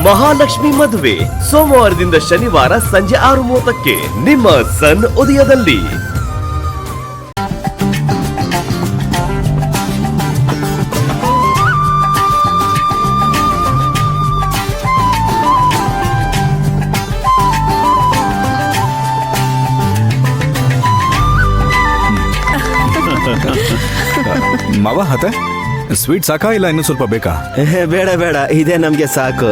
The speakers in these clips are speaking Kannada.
ಮಹಾಲಕ್ಷ್ಮಿ ಮದುವೆ ಸೋಮವಾರದಿಂದ ಶನಿವಾರ ಸಂಜೆ 6:30ಕ್ಕೆ ನಿಮ್ಮ ಸನ್ ಉದಯದಲ್ಲಿ. ಮಾವ ಹತೆ ಸ್ವೀಟ್ ಸಾಕಾ ಇಲ್ಲ ಇನ್ನು ಸ್ವಲ್ಪ ಬೇಕಾ? ಬೇಡ ಬೇಡ, ಇದೇ ನಮ್ಗೆ ಸಾಕು.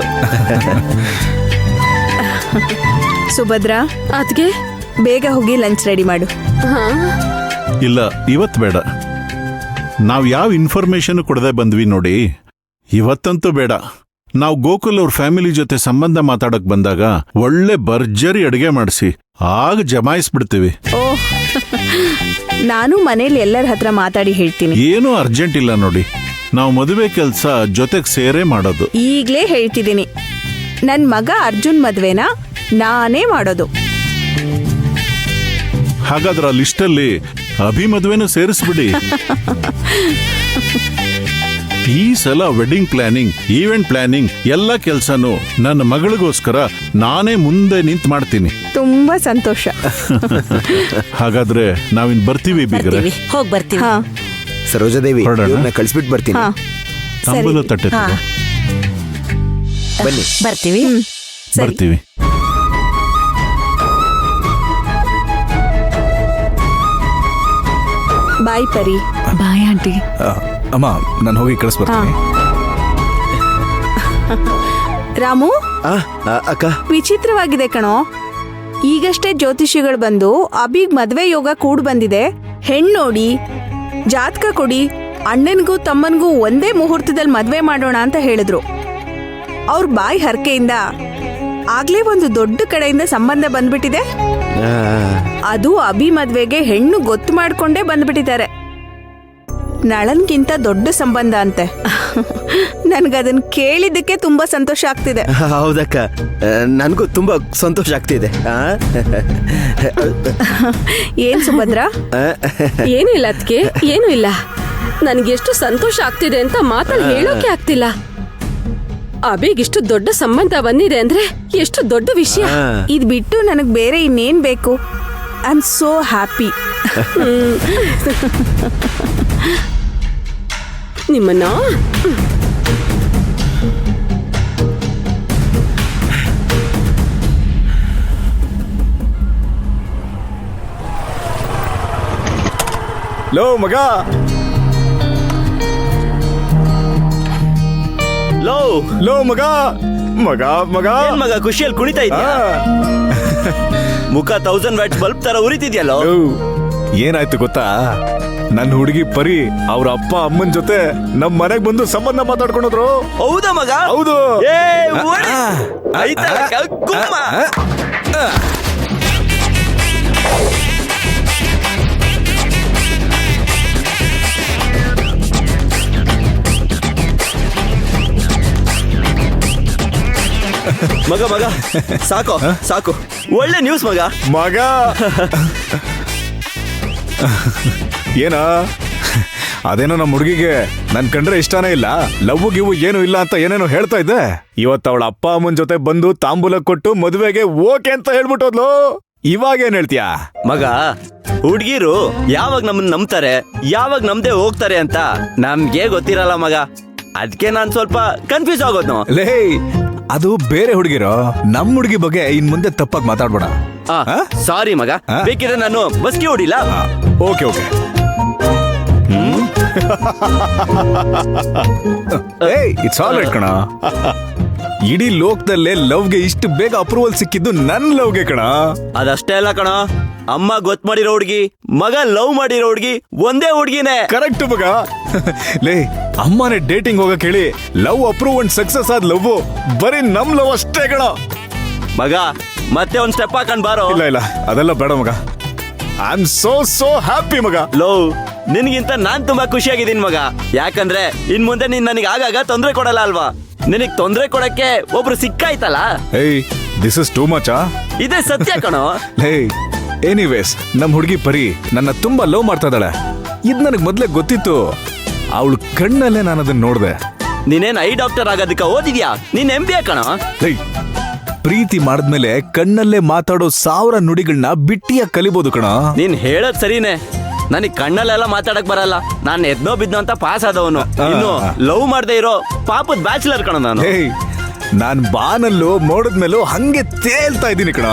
ಸುಭದ್ರಾ, ಅದ್ಗೆ ಬೇಗ ಹೋಗಿ ಲಂಚ್ ರೆಡಿ ಮಾಡು. ಇಲ್ಲ, ಇವತ್ತು ಬೇಡ. ನಾವು ಯಾವ ಇನ್ಫಾರ್ಮೇಶನ್ ಕೊಡದೆ ಬಂದ್ವಿ ನೋಡಿ. ಇವತ್ತಂತೂ ಬೇಡ. ನಾವು ಗೋಕುಲ್ ಅವ್ರ ಫ್ಯಾಮಿಲಿ ಜೊತೆ ಸಂಬಂಧ ಮಾತಾಡಕ್ ಬಂದಾಗ ಒಳ್ಳೆ ಭರ್ಜರಿ ಅಡಿಗೆ ಮಾಡಿಸಿ ಆಗ ಜಮಾಯಿಸ್ಬಿಡ್ತೀವಿ. ಓಹ್, ನಾನು ಮನೇಲಿ ಎಲ್ಲರ ಹತ್ರ ಮಾತಾಡಿ ಹೇಳ್ತೀನಿ. ಏನೂ ಅರ್ಜೆಂಟ್ ಇಲ್ಲ ನೋಡಿ. ನಾವು ಮದುವೆ ಕೆಲಸ ಜೊತೆಗೆ ಸೇರೇ ಮಾಡೋದು. ಈಗ್ಲೇ ಹೇಳ್ತಿದ್ದೀನಿ, ನನ್ ಮಗ ಅರ್ಜುನ್ ಮದ್ವೆನ ನಾನೇ ಮಾಡೋದು. ಹಾಗಾದ್ರೆ ಆ ಲಿಸ್ಟಲ್ಲಿ ಅಭಿ ಮದುವೆನೂ ಸೇರಿಸ್ಬಿಡಿ. ಈ ಸಲ ವೆಡ್ಡಿಂಗ್ ಪ್ಲಾನಿಂಗ್, ಈವೆಂಟ್ ಪ್ಲಾನಿಂಗ್ ಎಲ್ಲ ಕೆಲ್ಸನೂ ನನ್ನ ಮಗಳಿಗೋಸ್ಕರ ನಾನೇ ಮುಂದೆ ನಿಂತು ಮಾಡ್ತೀನಿ. ತುಂಬಾ ಸಂತೋಷ. ಹಾಗಾದ್ರೆ ನಾವಿನ್ ಬರ್ತೀವಿ ಬೀಗ್ರೆ. ಹೋಗ್ ಬರ್ತೀವಿ. ಹಾ, ಸರೋಜಾದೇವಿ, ಹೊರಡೋಣ? ಇವ್ರನ್ನ ಕಳಿಸ್ಬಿಟ್ಟು ಬರ್ತೀನಿ. ಹಾ, ತಾಂಬೂಲ ತಟ್ಟೆ ಹಾ. ತಗೋ. ಬನ್ನಿ. ಬರ್ತೀವಿ. ಸರಿ. ಬರ್ತೀವಿ. ಬಾಯ್ ಪರಿ. Bye aunty. ಅಮ್ಮ, ನಾನು ಹೋಗಿ ಕಳಿಸ್ಬರ್ತೀನಿ. ರಾಮು, ಅಕ್ಕ, ವಿಚಿತ್ರವಾಗಿದೆ ಕಣೋ. ಈಗಷ್ಟೇ ಜ್ಯೋತಿಷಿಗಳು ಬಂದು ಅಭಿಗ್ ಮದ್ವೆ ಯೋಗ ಕೂಡ್ ಬಂದಿದೆ, ಹೆಣ್ಣು ನೋಡಿ ಜಾತಕ ಕೊಡಿ, ಅಣ್ಣನಿಗೂ ತಮ್ಮನಿಗೂ ಒಂದೇ ಮುಹೂರ್ತದಲ್ಲಿ ಮದ್ವೆ ಮಾಡೋಣ ಅಂತ ಹೇಳಿದ್ರು. ಅವ್ರ ಬಾಯಿ ಹರಕೆಯಿಂದ ಆಗ್ಲೇ ಒಂದು ದೊಡ್ಡ ಕಡೆಯಿಂದ ಸಂಬಂಧ ಬಂದ್ಬಿಟ್ಟಿದೆ. ಅದು ಅಭಿ ಮದ್ವೆಗೆ ಹೆಣ್ಣು ಗೊತ್ತು ಮಾಡ್ಕೊಂಡೇ ಬಂದ್ಬಿಟ್ಟಿದ್ದಾರೆ. ನಳನ್ಗಿಂತ ದೊಡ್ಡ ಸಂಬಂಧ ಅಂತೆ. ನನ್ಗದನ್ ಕೇಳಿದ್ದಕ್ಕೆ ತುಂಬಾ ಸಂತೋಷ ಆಗ್ತಿದೆ. ಹೌದಕ್ಕ, ನನಗೂ ತುಂಬಾ ಸಂತೋಷ ಆಗ್ತಿದೆ. ಏನ್ ಸುಭದ್ರಾ? ಏನು ಇಲ್ಲ ಅದ್ಕೆ, ಏನು ಇಲ್ಲ. ನನ್ಗೆ ಎಷ್ಟು ಸಂತೋಷ ಆಗ್ತಿದೆ ಅಂತ ಮಾತಲ್ಲಿ ಹೇಳೋಕೆ ಆಗ್ತಿಲ್ಲ. ಅಭಿಗಿಷ್ಟು ದೊಡ್ಡ ಸಂಬಂಧ ಬಂದಿದೆ ಅಂದ್ರೆ ಎಷ್ಟು ದೊಡ್ಡ ವಿಷಯ. ಇದ್ ಬಿಟ್ಟು ನನಗ್ ಬೇರೆ ಇನ್ನೇನ್ ಬೇಕು? I am so happy. ನಿಮ್ಮನ್ನ ಲೋ ಮಗ, ಲೋ ಲೋ ಮಗ, ಮಗ ಮಗ ಏನ್ ಮಗ ಖುಷಿಯಲ್ಲಿ ಕುಣಿತಾ ಇದ್ಯಾ? ಮುಖ 1000 ವ್ಯಾಟ್ ಬಲ್ಬ್ ತರ ಉರಿತಿದ್ಯಲ್ಲೋ. ಏನಾಯ್ತು ಗೊತ್ತಾ? ನನ್ನ ಹುಡುಗಿ ಪರಿ ಅವ್ರ ಅಪ್ಪ ಅಮ್ಮನ ಜೊತೆ ನಮ್ ಮನೆಗ್ ಬಂದು ಸಂಬಂಧ ಮಾತಾಡ್ಕೊಂಡ್ರು. ಹೌದಾ ಮಗ? ಹೌದು. ಏ, ಓಡಿ. ಆಯ್ತಲ್ಲ, ಗುಮ್ಮ. ಮಗ ಮಗ ಸಾಕು ಸಾಕು, ಒಳ್ಳೆ ನ್ಯೂಸ್ ಮಗ. ಮಗ ಏನ ಅದೇನೋ ನಮ್ಮ ಹುಡುಗಿಗೆ ನನ್ ಕಂಡ್ರೆ ಇಷ್ಟಾನೇ ಇಲ್ಲ, ಲವ್ ಗಿವ್ ಏನು ಇಲ್ಲ ಅಂತ ಏನೇನೋ ಹೇಳ್ತಾ ಇದ್ದೆ. ಇವತ್ತು ಅವಳ ಅಪ್ಪ ಅಮ್ಮನ ಜೊತೆ ಬಂದು ತಾಂಬೂಲ ಕೊಟ್ಟು ಮದುವೆಗೆ ಓಕೆ ಅಂತ ಹೇಳ್ಬಿಟ್ಟೋದ್ಲು. ಇವಾಗ ಏನ್ ಹೇಳ್ತೀಯಾ? ಮಗ, ಹುಡ್ಗಿರು ಯಾವಾಗ ನಮ್ಮನ್ನ ನಂಬ್ತಾರೆ, ಯಾವಾಗ ನಮ್ದೇ ಹೋಗ್ತಾರೆ ಅಂತ ನಮ್ಗೆ ಗೊತ್ತಿರಲ್ಲ ಮಗ. ಅದಕ್ಕೆ ನಾನ್ ಸ್ವಲ್ಪ ಕನ್ಫ್ಯೂಸ್ ಆಗೋದ್ನು. ಲೇ, ಅದು ಬೇರೆ ಹುಡುಗಿರೋ. ನಮ್ ಹುಡುಗಿ ಬಗ್ಗೆ ಇನ್ ಮುಂದೆ ತಪ್ಪಾಗಿ ಮಾತಾಡ್ಬೇಡ. ಸಾರಿ ಮಗ, ಬೇಕಿದ್ರೆ ನಾನು ಬಸ್ಗೆ ಹೊಡಿಲ್ಲ. Okay okay. It's all right ಕಣ. ಇಡೀ ಲೋಕದಲ್ಲೇ ಲವ್ಗೆ ಇಷ್ಟು ಬೇಗ ಅಪ್ರೂವಲ್ ಸಿಕ್ಕಿದ್ದು ನನ್ ಲವ್ಗೆ ಕಣ. ಅದಷ್ಟೇ ಅಲ್ಲ ಕಣ, ಅಮ್ಮ ಗೊತ್ತು ಮಾಡಿರೋ ಹುಡ್ಗಿ, ಮಗ ಲವ್ ಮಾಡಿರೋ ಹುಡ್ಗಿ ಒಂದೇ ಹುಡ್ಗಿನೇ. ಕರೆಕ್ಟ್ ಮಗ. ಲೇ, ಅಮ್ಮನೇ ಡೇಟಿಂಗ್ ಹೋಗಕ್ ಹೇಳಿ ಲವ್ ಅಪ್ರೂವ್ ಅಂಡ್ ಸಕ್ಸಸ್ ಆದ್ ಲವ್ ಬರೀ ನಮ್ ಲವ್ ಅಷ್ಟೇ ಕಣ. ಮಗ, ಮತ್ತೆ ಒಂದ್ ಸ್ಟೆಪ್ ಹಾಕೊಂಡ್ ಬಾರೋ. ಇಲ್ಲ ಇಲ್ಲ, ಅದೆಲ್ಲ ಬೇಡ ಮಗ. ಐ ಆಮ್ ಸೋ ಹ್ಯಾಪಿ ಮಗ. ಲವ್, ನಿನ್ಗಿಂತ ನಾನ್ ತುಂಬಾ ಖುಷಿಯಾಗಿದ್ದೀನಿ ಮಗ. ಯಾಕಂದ್ರೆ ಇನ್ ಮುಂದೆ ನೀನ್ ನನಗೆ ಆಗಾಗ ತೊಂದ್ರೆ ಕೊಡಲ್ಲ ಅಲ್ವಾ? ನಿನಗ್ ತೊಂದ್ರೆ ಕೊಡಕ್ಕೆ ಒಬ್ರು ಸಿಕ್ಕಾಯ್ತಲ್ಲ. ಏಯ್, ದಿಸ್ ಇಸ್ ಟೂ ಮಚ್. ಇದೇ ಸತ್ಯ ಕಣೋ. ಲೇ, ಎನಿವೇಸ್, ನಮ್ ಹುಡುಗಿ ಪರಿ ನನ್ನ ತುಂಬಾ ಲವ್ ಮಾಡ್ತಾ ಇದ್ದಾಳೆ. ಇದ್ ನನಗ್ ಮೊದ್ಲೇ ಗೊತ್ತಿತ್ತು. ಅವಳು ಕಣ್ಣಲ್ಲೇ ನಾನು ಅದನ್ನ ನೋಡ್ದೆ. ನೀನೇನ್ ಐ ಡಾಕ್ಟರ್ ಆಗೋದಕ್ಕೆ ಓದಿದ್ಯಾ? ನೀನ್ MBA ಕಣ. ಏಯ್, ಪ್ರೀತಿ ಮಾಡಿದ್ಮೇಲೆ ಕಣ್ಣಲ್ಲೇ ಮಾತಾಡೋ 1000 ನುಡಿಗಳನ್ನ ಬಿಟ್ಟಿಯ ಕಲಿಬೋದು ಕಣ. ನೀನ್ ಹೇಳೋದ್ ಸರಿನೇ, ನನಗ್ ಕಣ್ಣಲ್ಲೆಲ್ಲ ಮಾತಾಡಕ್ ಬರಲ್ಲ. ನಾನ್ ಎದ್ನೋ ಬಿದ್ನೋ ಅಂತ ಪಾಸ್ ಆದವನು. ಇನ್ನು ಲವ್ ಮಾಡದೆ ಇರೋ ಪಾಪದ ಬ್ಯಾಚುಲರ್ ಕಣ ನಾನು. ಏಯ್, ನಾನ್ ಬಾನಲ್ಲೂ ಮೋಡದ್ಮೇಲೂ ಹಂಗೆ ತೇಲ್ತಾ ಇದ್ದೀನಿ ಕಣ.